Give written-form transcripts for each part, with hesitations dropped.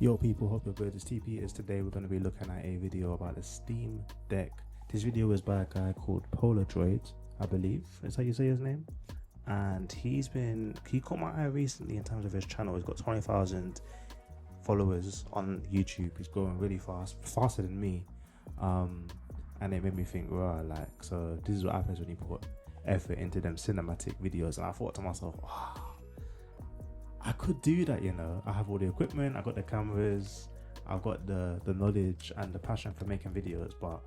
Yo people, hope you're good. It's TP. Today we're going to be looking at a video about the Steam Deck. This video is by a guy called Poladr0id, I believe is how you say his name. And he caught my eye recently in terms of his channel. He's got 20,000 followers on YouTube. He's growing really fast, faster than me. And it made me think, right, like, so this is what happens when you put effort into them cinematic videos. And I thought to myself, I could do that, you know. I have all the equipment, I got the cameras, I've got the knowledge and the passion for making videos, but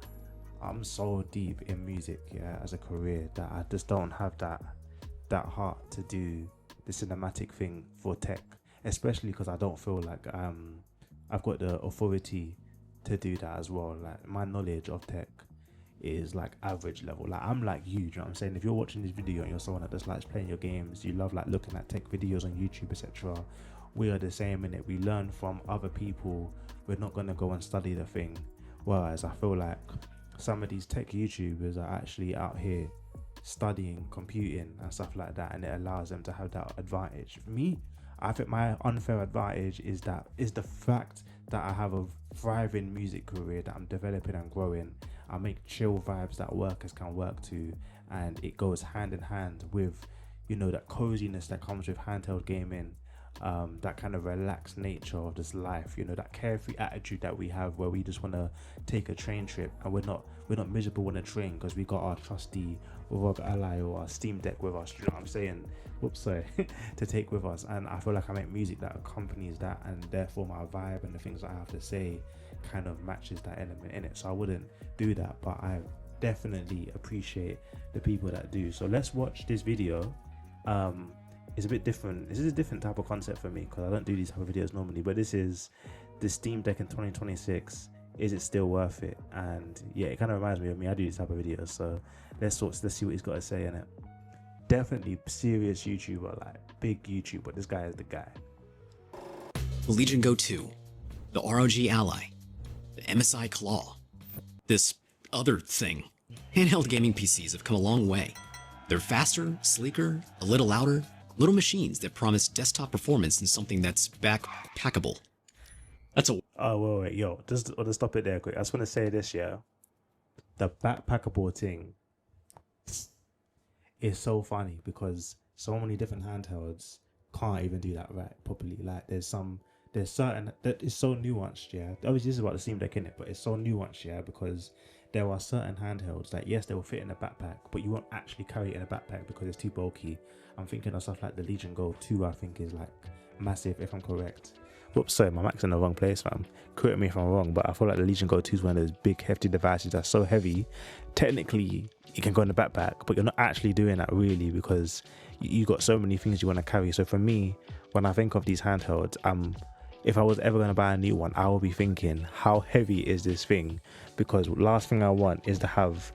I'm so deep in music, yeah, as a career, that I just don't have that heart to do the cinematic thing for tech, especially because I don't feel like I've got the authority to do that as well. Like, my knowledge of tech is like average level. Like, I'm like you know what I'm saying? If you're watching this video and you're someone that just likes playing your games, you love like looking at tech videos on YouTube, etc., we are the same in it. We learn from other people. We're not going to go and study the thing. Whereas I feel like some of these tech YouTubers are actually out here studying computing and stuff like that, and it allows them to have that advantage. For me, I think my unfair advantage is the fact that I have a thriving music career that I'm developing and growing. I make chill vibes that workers can work to, and it goes hand in hand with, you know, that coziness that comes with handheld gaming, that kind of relaxed nature of this life, you know, that carefree attitude that we have where we just want to take a train trip and we're not miserable on a train because we got our trusty ROG Ally or our Steam Deck with us, you know what I'm saying? Whoops, sorry. To take with us. And I feel like I make music that accompanies that, and therefore my vibe and the things that I have to say kind of matches that element in it. So I wouldn't do that, but I definitely appreciate the people that do. So let's watch this video. It's a bit different. This is a different type of concept for me because I don't do these type of videos normally, but this is the Steam Deck in 2026. Is it still worth it? And yeah, it kind of reminds me of me. I do this type of videos, so let's see what he's got to say in it. Definitely serious YouTuber, like big YouTuber. This guy is the guy. The Legion Go 2, the ROG Ally, the MSI Claw, this other thing. Handheld gaming PCs have come a long way. They're faster, sleeker, a little louder, little machines that promise desktop performance in something that's backpackable. That's a... Oh, wait, yo, just stop it there quick. I just want to say this, yeah. The backpackable thing is so funny because so many different handhelds can't even do that right properly. Like, there's certain that is so nuanced, yeah. Obviously this is about the Steam Deck in it, but it's so nuanced, yeah, because there are certain handhelds that, yes, they will fit in a backpack, but you won't actually carry it in a backpack because it's too bulky. I'm thinking of stuff like the Legion Go 2, I think is like massive, if I'm correct. Whoops, sorry, my Mac's in the wrong place, fam. Correct me if I'm wrong, but I feel like the Legion Go 2 is one of those big, hefty devices that's so heavy. Technically, you can go in the backpack, but you're not actually doing that really because you got so many things you want to carry. So for me, when I think of these handhelds, if I was ever going to buy a new one, I will be thinking, how heavy is this thing? Because last thing I want is to have,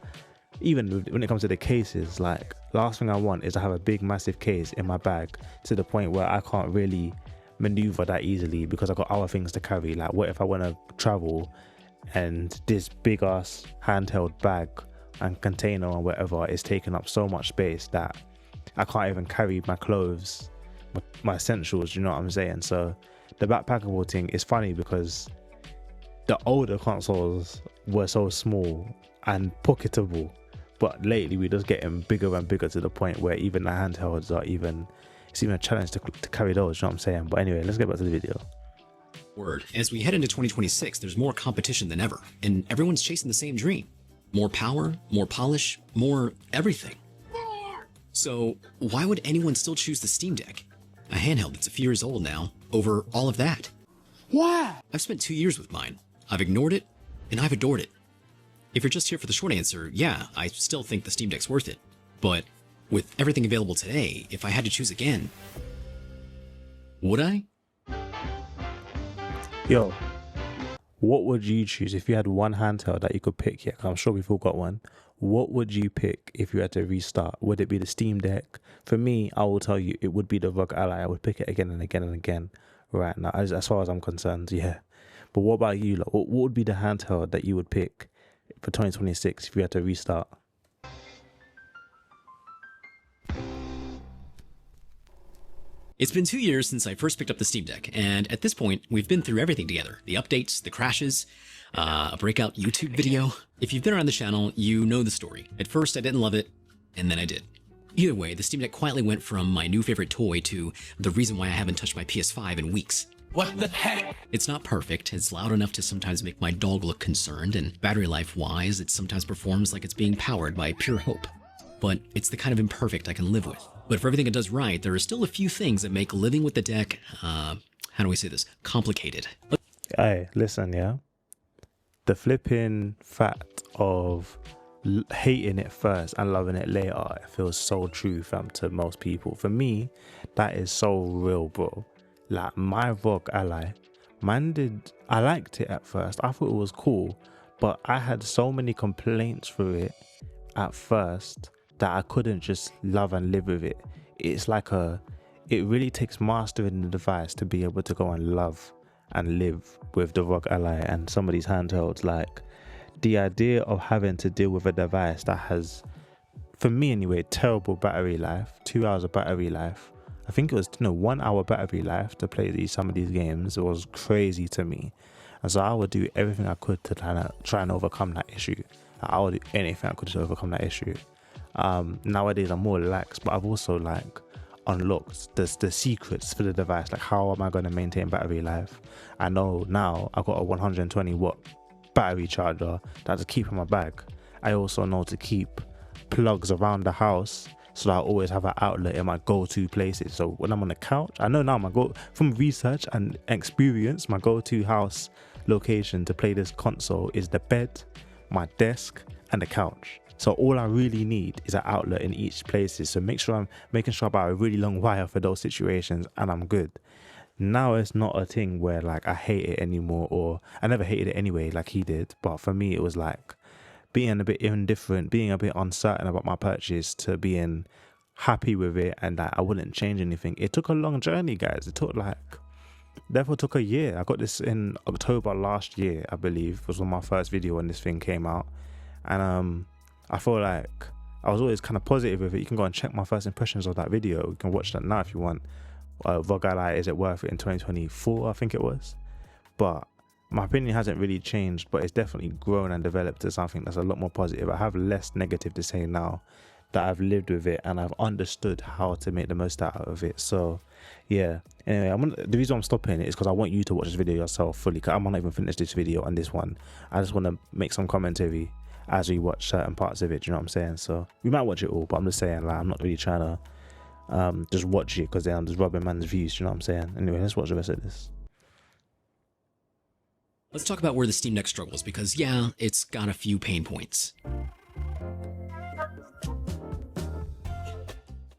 even when it comes to the cases, like, last thing I want is to have a big, massive case in my bag to the point where I can't really maneuver that easily because I've got other things to carry. Like, what if I want to travel and this big ass handheld bag and container or whatever is taking up so much space that I can't even carry my clothes, my essentials, you know what I'm saying? So the backpackable thing is funny because the older consoles were so small and pocketable, but lately we're just getting bigger and bigger to the point where even the handhelds are it's even a challenge to carry those, you know what I'm saying? But anyway, let's get back to the video. Word. As we head into 2026, there's more competition than ever, and everyone's chasing the same dream. More power, more polish, more everything. So why would anyone still choose the Steam Deck, a handheld that's a few years old now, over all of that? Why? I've spent 2 years with mine. I've ignored it, and I've adored it. If you're just here for the short answer, yeah, I still think the Steam Deck's worth it. But with everything available today, if I had to choose again, would I? Yo, what would you choose if you had one handheld that you could pick? Yeah, I'm sure we've all got one. What would you pick if you had to restart? Would it be the Steam Deck? For me, I will tell you, it would be the ROG Ally. I would pick it again and again and again right now, as far as I'm concerned, yeah. But what about you? Like, what would be the handheld that you would pick for 2026 if you had to restart? It's been 2 years since I first picked up the Steam Deck, and at this point, we've been through everything together. The updates, the crashes, a breakout YouTube video. If you've been around the channel, you know the story. At first, I didn't love it, and then I did. Either way, the Steam Deck quietly went from my new favorite toy to the reason why I haven't touched my PS5 in weeks. What the heck? It's not perfect, it's loud enough to sometimes make my dog look concerned, and battery life-wise, it sometimes performs like it's being powered by pure hope. But it's the kind of imperfect I can live with. But for everything it does right, there are still a few things that make living with the deck, how do we say this, complicated. Hey, listen, yeah? The flipping fact of hating it first and loving it later, it feels so true, fam, to most people. For me, that is so real, bro. Like, my ROG Ally, I liked it at first. I thought it was cool, but I had so many complaints for it at first that I couldn't just love and live with it. It's like it really takes mastering the device to be able to go and love and live with the ROG Ally and some of these handhelds. Like, the idea of having to deal with a device that has, for me anyway, terrible battery life, 2 hours of battery life. I think it was 1 hour battery life to play some of these games. It was crazy to me. And so I would do everything I could to try and overcome that issue. I would do anything I could to overcome that issue. Nowadays I'm more relaxed, but I've also like unlocked the secrets for the device. Like, how am I going to maintain battery life? I know now I've got a 120 watt battery charger that to keep in my bag. I also know to keep plugs around the house so that I always have an outlet in my go-to places. So when I'm on the couch, I know now from research and experience, my go-to house location to play this console is the bed, my desk, and the couch. So all I really need is an outlet in each places. So I'm making sure I buy a really long wire for those situations, and I'm good. Now it's not a thing where like I hate it anymore, or I never hated it anyway like he did. But for me, it was like being a bit indifferent, being a bit uncertain about my purchase, to being happy with it and that I wouldn't change anything. It took a long journey, guys. It took therefore took a year. I got this in October last year, I believe, was my first video when this thing came out. And I feel like I was always kind of positive with it. You can go and check my first impressions of that video. You can watch that now if you want. ROG Ally, is it worth it, in 2024, I think it was. But my opinion hasn't really changed, but it's definitely grown and developed to something that's a lot more positive. I have less negative to say now that I've lived with it and I've understood how to make the most out of it. So yeah, anyway, the reason I'm stopping it is because I want you to watch this video yourself fully, because I might not even finish this video on this one. I just want to make some commentary as we watch certain parts of it, do you know what I'm saying? So we might watch it all, but I'm just saying, like, I'm not really trying to just watch it because then I'm just robbing man's views, do you know what I'm saying? Anyway, let's watch the rest of this. Let's talk about where the Steam Deck struggles, because yeah, it's got a few pain points.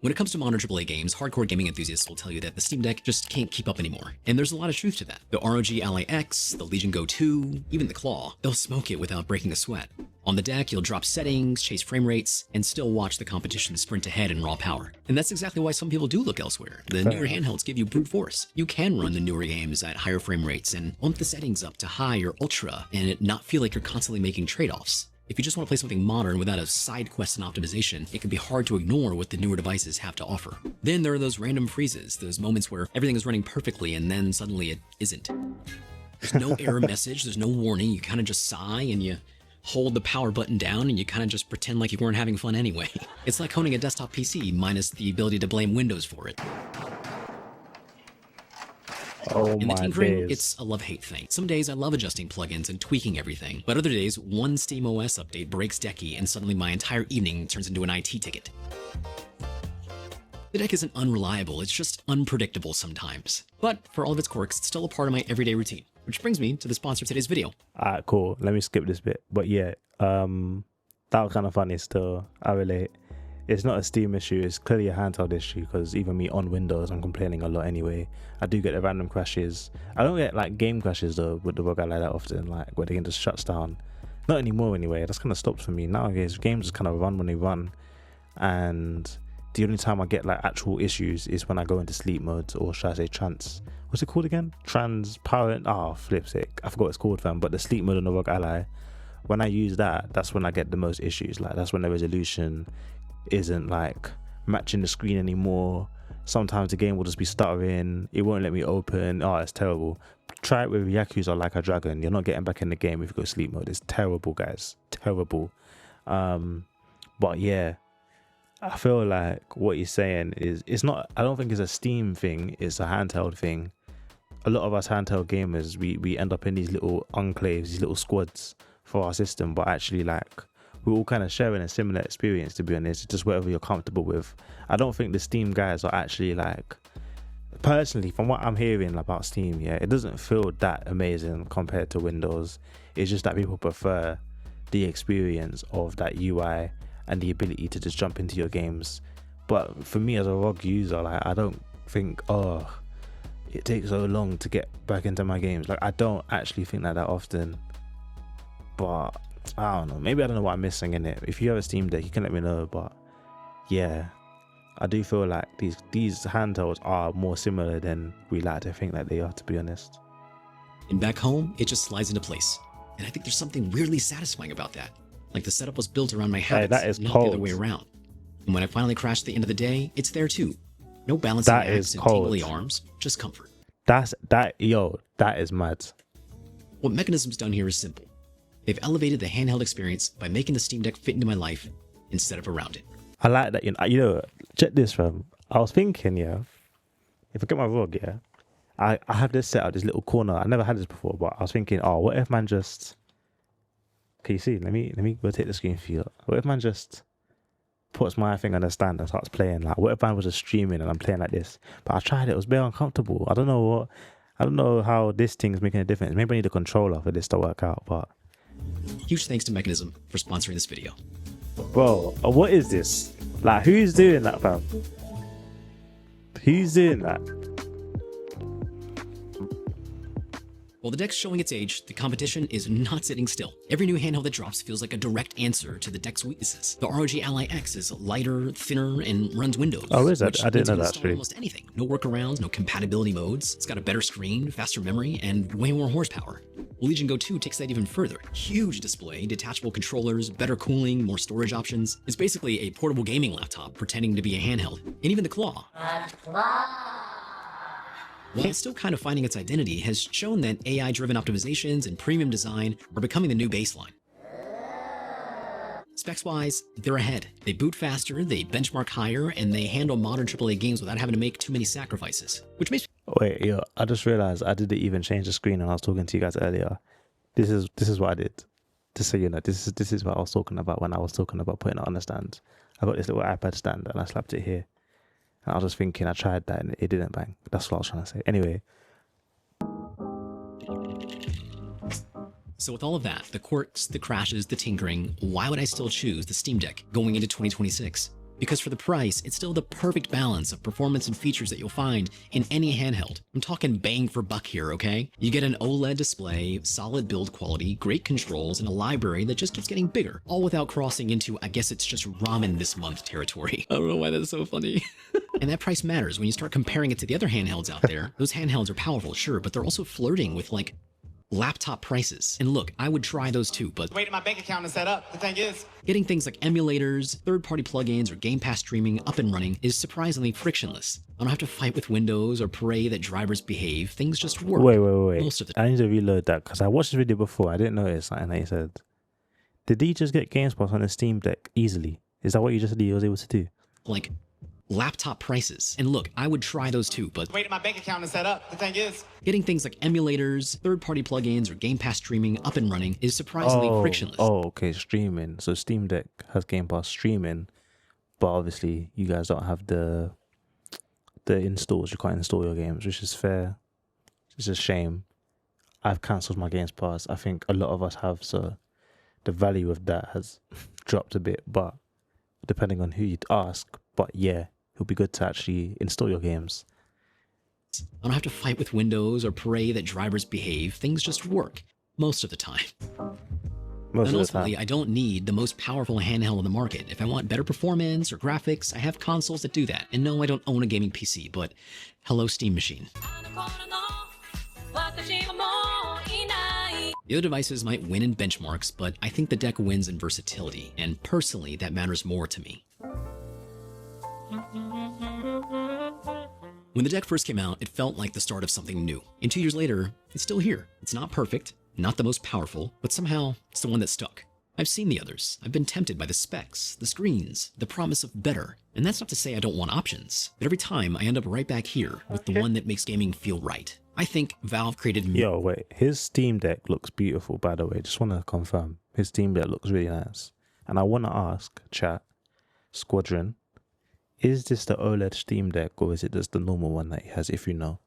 When it comes to modern AAA games, hardcore gaming enthusiasts will tell you that the Steam Deck just can't keep up anymore. And there's a lot of truth to that. The ROG Ally X, the Legion Go 2, even the Claw, they'll smoke it without breaking a sweat. On the deck, you'll drop settings, chase frame rates, and still watch the competition sprint ahead in raw power. And that's exactly why some people do look elsewhere. The newer handhelds give you brute force. You can run the newer games at higher frame rates and bump the settings up to high or ultra and it not feel like you're constantly making trade-offs. If you just want to play something modern without a side quest and optimization, it can be hard to ignore what the newer devices have to offer. Then there are those random freezes, those moments where everything is running perfectly and then suddenly it isn't. There's no error message, there's no warning, you kind of just sigh and you hold the power button down and you kind of just pretend like you weren't having fun anyway. It's like owning a desktop PC minus the ability to blame Windows for it. Oh In the my tinkering, days. it's a love-hate thing. Some days I love adjusting plugins and tweaking everything, but other days, one SteamOS update breaks Decky and suddenly my entire evening turns into an IT ticket. The deck isn't unreliable, it's just unpredictable sometimes. But for all of its quirks, it's still a part of my everyday routine. Which brings me to the sponsor of today's video. Alright, cool. Let me skip this bit. But yeah, that was kind of funny still. I relate. It's not a Steam issue, it's clearly a handheld issue, because even me on Windows, I'm complaining a lot anyway. I do get the random crashes. I don't get like game crashes though with the ROG Ally that often, like where the game just shuts down. Not anymore anyway, that's kind of stopped for me. Nowadays, games just kind of run when they run. And the only time I get like actual issues is when I go into sleep mode, or should I say what's it called again? Transparent, flipstick. I forgot what it's called, fam. But the sleep mode on the ROG Ally, when I use that, that's when I get the most issues. Like, that's when the resolution isn't like matching the screen anymore. Sometimes the game will just be stuttering. It won't let me open. Oh, it's terrible. Try it with Yakuza Like a Dragon. You're not getting back in the game if you go sleep mode. It's terrible, guys. Terrible. But yeah, I feel like what he's saying is, it's not, I don't think it's a Steam thing. It's a handheld thing. A lot of us handheld gamers, we end up in these little enclaves, these little squads for our system, but actually like we're all kind of sharing a similar experience, to be honest. It's just whatever you're comfortable with. I don't think the Steam guys are actually like, personally, from what I'm hearing about Steam, yeah, it doesn't feel that amazing compared to Windows. It's just that people prefer the experience of that UI and the ability to just jump into your games. But for me as a ROG user, like, I don't think, oh, it takes so long to get back into my games. Like, I don't actually think that often. But I don't know, maybe I don't know what I'm missing in it. If you have a Steam Deck, you can let me know. But yeah, I do feel like these handhelds are more similar than we like to think that they are, to be honest. And back home, it just slides into place. And I think there's something weirdly satisfying about that. Like the setup was built around my habits, that is not cold. the other way around. And when I finally crashed at the end of the day, it's there too. No balancing That acts is and cold. tingly arms, just comfort. That is mad. What Mechanism's done here is simple. They've elevated the handheld experience by making the Steam Deck fit into my life instead of around it. I like that. You know, check this, fam. I was thinking, yeah, if I get my ROG, yeah, I have this set up, this little corner. I never had this before, but I was thinking, oh, what if man just, can you see? Let me rotate the screen for you. What if man just puts my thing on the stand and starts playing? Like, what if man was just streaming and I'm playing like this? But I tried it. It was very uncomfortable. I don't know how this thing's making a difference. Maybe I need a controller for this to work out, but. Huge thanks to Mechanism for sponsoring this video. Bro, what is this? Like, who's doing that, fam? Who's doing that? While the deck's showing its age, the competition is not sitting still. Every new handheld that drops feels like a direct answer to the deck's weaknesses. The ROG Ally X is lighter, thinner, and runs Windows. Oh, is that? Which I didn't means you know can that, install actually. almost anything. No workarounds, no compatibility modes. It's got a better screen, faster memory, and way more horsepower. Legion Go 2 takes that even further. Huge display, detachable controllers, better cooling, more storage options. It's basically a portable gaming laptop pretending to be a handheld. And even the Claw, while it's still kind of finding its identity, has shown that AI-driven optimizations and premium design are becoming the new baseline. Specs-wise, they're ahead. They boot faster, they benchmark higher, and they handle modern AAA games without having to make too many sacrifices, which makes Wait, yo, I just realized I didn't even change the screen when I was talking to you guys earlier. This is what I did. Just so you know, this is what I was talking about when I was talking about putting it on the stand. I got this little iPad stand and I slapped it here. And I was just thinking, I tried that and it didn't bang. That's what I was trying to say. Anyway. So with all of that, the quirks, the crashes, the tinkering, why would I still choose the Steam Deck going into 2026? Because for the price, it's still the perfect balance of performance and features that you'll find in any handheld. I'm talking bang for buck here, okay? You get an OLED display, solid build quality, great controls, and a library that just keeps getting bigger, all without crossing into, I guess it's just ramen this month territory. I don't know why that's so funny. And that price matters when you start comparing it to the other handhelds out there. Those handhelds are powerful, sure, but they're also flirting with like laptop prices. And look, I would try those too, but wait till my bank account is set up. The thing is, getting things like emulators, third-party plugins, or Game Pass streaming up and running is surprisingly frictionless. I don't have to fight with Windows or pray that drivers behave. Things just work. Wait. Most of the I need to reload that because I watched this video before. I didn't notice something that he said. Did he just get Game Pass on a Steam Deck easily? Is that what you just said he was able to do? like laptop prices. And look, I would try those too, but wait till my bank account is set up. The thing is, getting things like emulators, third-party plugins, or Game Pass streaming up and running is surprisingly frictionless. Oh, okay, streaming. So Steam Deck has Game Pass streaming, but obviously you guys don't have the installs. You can't install your games, which is fair. It's a shame. I've cancelled my Games Pass. I think a lot of us have, so the value of that has dropped a bit, but depending on who you'd ask. But yeah, it'll be good to actually install your games. I don't have to fight with Windows or pray that drivers behave. Things just work most of the time. Most And of the time. ultimately, I don't need the most powerful handheld on the market. If I want better performance or graphics, I have consoles that do that. And no, I don't own a gaming PC, but hello, Steam Machine. The other devices might win in benchmarks, but I think the deck wins in versatility, and personally, that matters more to me. When the deck first came out, it felt like the start of something new. And 2 years later, it's still here. It's not perfect, not the most powerful, but somehow it's the one that stuck. I've seen the others. I've been tempted by the specs, the screens, the promise of better. And that's not to say I don't want options, but every time I end up right back here with the one that makes gaming feel right. I think Valve created... Yo, wait, his Steam Deck looks beautiful, by the way. Just want to confirm. His Steam Deck looks really nice. And I want to ask, chat, Squadron, is this the OLED Steam Deck or is it just the normal one that he has, if you know?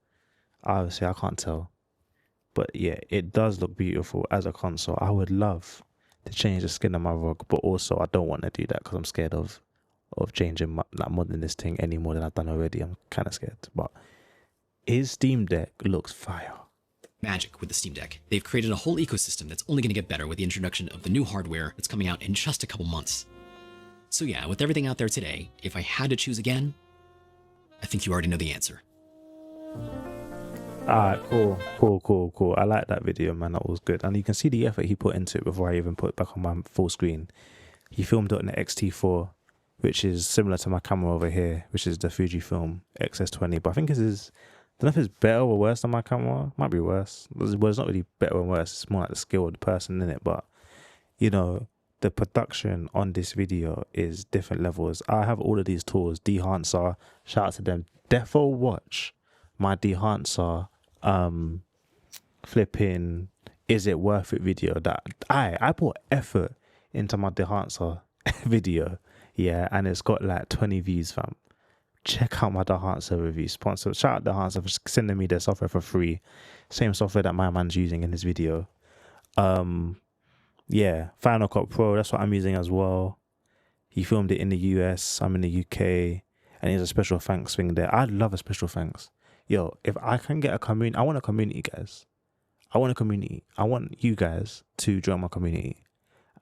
Obviously, I can't tell. But yeah, it does look beautiful as a console. I would love to change the skin of my ROG, but also I don't want to do that because I'm scared of changing modding this thing any more than I've done already. I'm kind of scared. But his Steam Deck looks fire. Magic with the Steam Deck. They've created a whole ecosystem that's only going to get better with the introduction of the new hardware that's coming out in just a couple months. So yeah, with everything out there today, if I had to choose again, I think you already know the answer. Alright, cool. I like that video, man. That was good. And you can see the effort he put into it before I even put it back on my full screen. He filmed it on the X-T4, which is similar to my camera over here, which is the Fujifilm X-S20. But I think this is... I don't know if it's better or worse than my camera. Might be worse. Well, it's not really better or worse. It's more like the skill of the person in it. But, you know, the production on this video is different levels. I have all of these tools. Dehancer, shout out to them. Defo watch my Dehancer flipping is it worth it video that I put effort into my Dehancer video. Yeah, and it's got like 20 views, fam. Check out my Dehancer review. Sponsor. Shout out Dehancer for sending me their software for free. Same software that my man's using in this video. Yeah, Final Cut Pro, that's what I'm using as well. He filmed it in the US, I'm in the UK, and there's a special thanks thing there. I'd love a special thanks. Yo, if I can get a community, I want a community, guys. I want a community. I want you guys to join my community.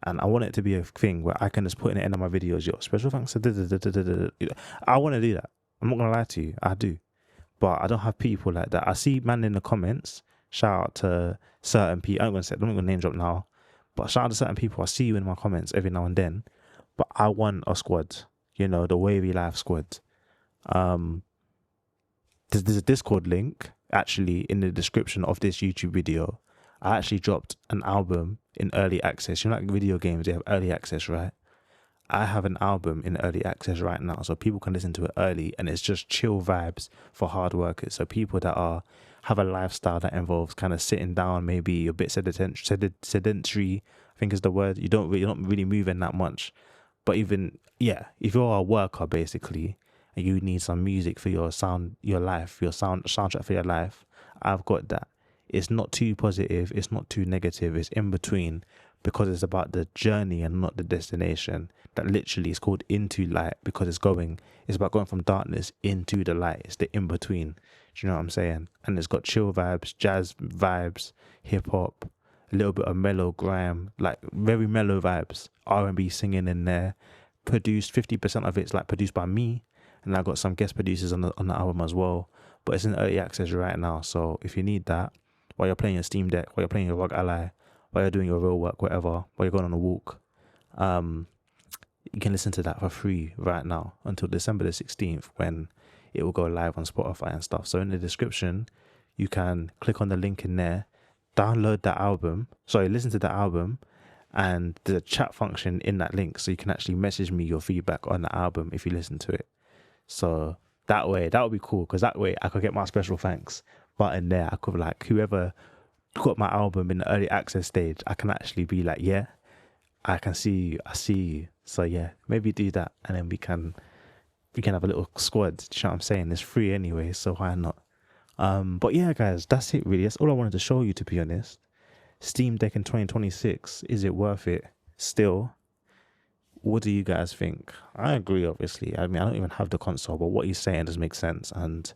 And I want it to be a thing where I can just put in the end of my videos, yo, special thanks. I want to do that. I'm not going to lie to you. I do. But I don't have people like that. I see man in the comments. Shout out to certain people. I'm not going to name drop now. But shout out to certain people. I see you in my comments every now and then. But I want a squad. You know, the WavyLife squad. There's a Discord link actually in the description of this YouTube video. I actually dropped an album in early access. You know, like video games, they have early access, right? I have an album in early access right now, so people can listen to it early, and it's just chill vibes for hard workers. So people that have a lifestyle that involves kind of sitting down, maybe a bit sedentary, I think is the word. You're not really moving that much. But even, yeah, if you're a worker basically, and you need some music for your soundtrack for your life, I've got that. It's not too positive, it's not too negative, it's in between, because it's about the journey and not the destination. That literally is called Into Light, because it's about going from darkness into the light. It's the in between. Do you know what I'm saying? And it's got chill vibes, jazz vibes, hip hop, a little bit of mellow grime, like very mellow vibes, R&B singing in there. Produced 50% of it's like produced by me, and I got some guest producers on the album as well. But it's in early access right now, so if you need that, while you're playing your Steam Deck, while you're playing your ROG Ally, while you're doing your real work, whatever, while you're going on a walk, you can listen to that for free right now until December the 16th, when it will go live on Spotify and stuff. So in the description, you can click on the link in there, download that album, listen to the album, and there's a chat function in that link, so you can actually message me your feedback on the album if you listen to it. So that way, that would be cool, because that way I could get my special thanks button there. I could like, whoever got my album in the early access stage, I can actually be like, yeah, I can see you, I see you. So yeah, maybe do that, and then we can have a little squad. Do you know what I'm saying? It's free anyway, so why not? But yeah, guys, that's it really. That's all I wanted to show you, to be honest. Steam Deck in 2026, is it worth it still? What do you guys think? I agree, obviously. I mean, I don't even have the console, but what he's saying does make sense. And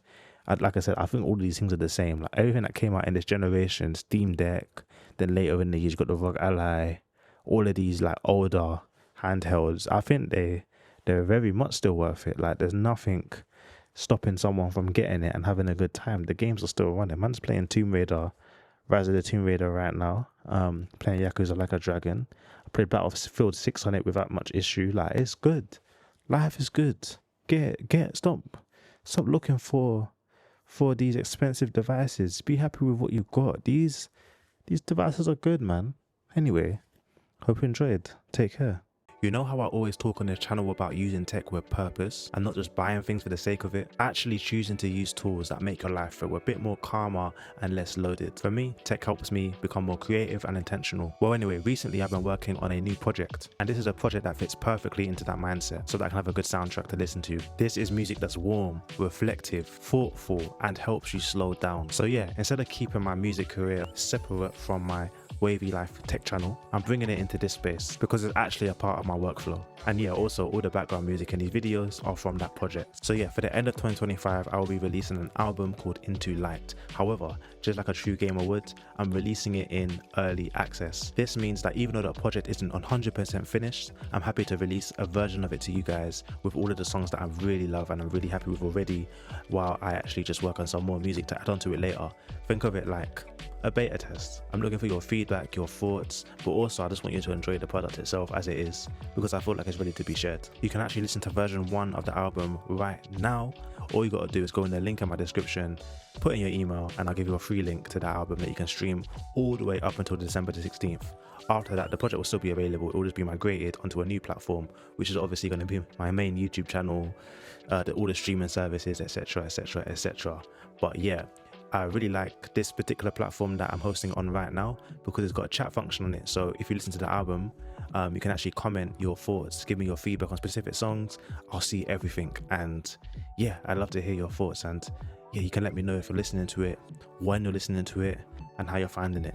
like I said, I think all of these things are the same. Like everything that came out in this generation, Steam Deck, then later in the years, you got the ROG Ally, all of these like older handhelds. I think they're very much still worth it. Like there's nothing stopping someone from getting it and having a good time. The games are still running. Man's playing Tomb Raider, Rise of the Tomb Raider right now. Playing Yakuza Like a Dragon. I played Battlefield 6 on it without much issue. Like it's good. Life is good. Stop looking for for these expensive devices. Be happy with what you've got. These devices are good, man. Anyway, hope you enjoyed. Take care. You know how I always talk on this channel about using tech with purpose and not just buying things for the sake of it? Actually choosing to use tools that make your life feel a bit more calmer and less loaded. For me, tech helps me become more creative and intentional. Well, anyway, recently I've been working on a new project, and this is a project that fits perfectly into that mindset so that I can have a good soundtrack to listen to. This is music that's warm, reflective, thoughtful, and helps you slow down. So yeah, instead of keeping my music career separate from my WavyLife tech channel, I'm bringing it into this space because it's actually a part of my workflow. And yeah, also all the background music in these videos are from that project. So yeah, for the end of 2025, I will be releasing an album called Into Light. However, just like a true gamer would, I'm releasing it in early access. This means that even though the project isn't 100% finished, I'm happy to release a version of it to you guys with all of the songs that I really love and I'm really happy with already, while I actually just work on some more music to add on to it later. Think of it like a beta test. I'm looking for your feedback, your thoughts, but also I just want you to enjoy the product itself as it is, because I feel like it's ready to be shared. You can actually listen to version 1 of the album right now. All you gotta do is go in the link in my description, put in your email, and I'll give you a free link to that album that you can stream all the way up until December the 16th. After that, the project will still be available. It will just be migrated onto a new platform, which is obviously going to be my main YouTube channel, all the streaming services, etc, etc, etc. But yeah, I really like this particular platform that I'm hosting on right now because it's got a chat function on it. So if you listen to the album, you can actually comment your thoughts, give me your feedback on specific songs. I'll see everything, and yeah, I'd love to hear your thoughts. And yeah, you can let me know if you're listening to it, when you're listening to it, and how you're finding it.